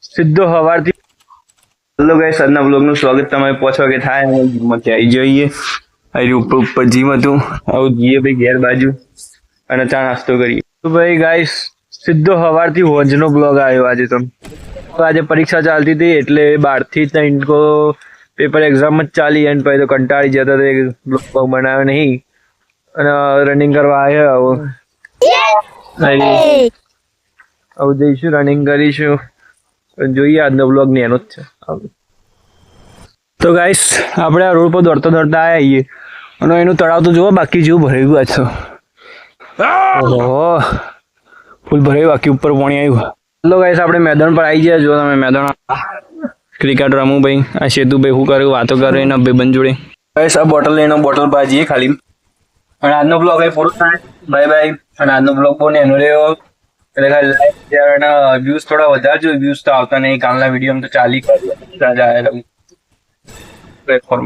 સીધો સવારથી hello guys, આજના બ્લોગનું સ્વાગત તમારે 5 વાગે થાય અને જીમમાંથી આવી જઈએ. અહીં ઉપર જીમ હતું, આવું જઈએ ભાઈ ઘેર બાજુ અને ચા નાસ્તો કરીએ. તો ભાઈ ગાઈસ, સીધો સવારથી હોજનો બ્લોગ આવ્યો આજે. તો આજે પરીક્ષા ચાલતી હતી એટલે 12 થી 3 કો પેપર એક્ઝામ જ ચાલી અને પછી તો કંટાળી જતા તો બ્લોગ બનાવ્યો નહીં અને રનિંગ કરવા આવ્યા. આવું જઈશું, રનિંગ કરીશું. જોઈએ આજનો બ્લોગ ને એનો જ છે. તો ગાઈસ, આપણે આ રોડ પર દોડતા દોડતા આવ્યા અને એનું તળાવ તો જુઓ બાકી જેવું ભરાઈ ગયું છે. ઓહો, ફૂલ ભરાયું, બાકી ઉપર પાણી આવ્યું. ચલો ગાઈસ, આપણે મેદાન પર આવી ગયા. જો તમે મેદાન ક્રિકેટ રમું ભાઈ. આ સેતુભાઈ શું કર્યું, વાતો કરે એના ભાઈબંધ જોડે. ગાઈસ, આ બોટલ લઈને બોટલ પર જઈએ ખાલી. અને આજનો બ્લોગ અહીં પૂરો થાય. Bye bye. અને આજનો બ્લોગ બહુ એનો રહ્યો એટલે વ્યૂઝ થોડા વધારજો. વ્યૂઝ તો આવતા નહીં. કાલના વિડીયો તો ચાલી પ્લેટફોર્મ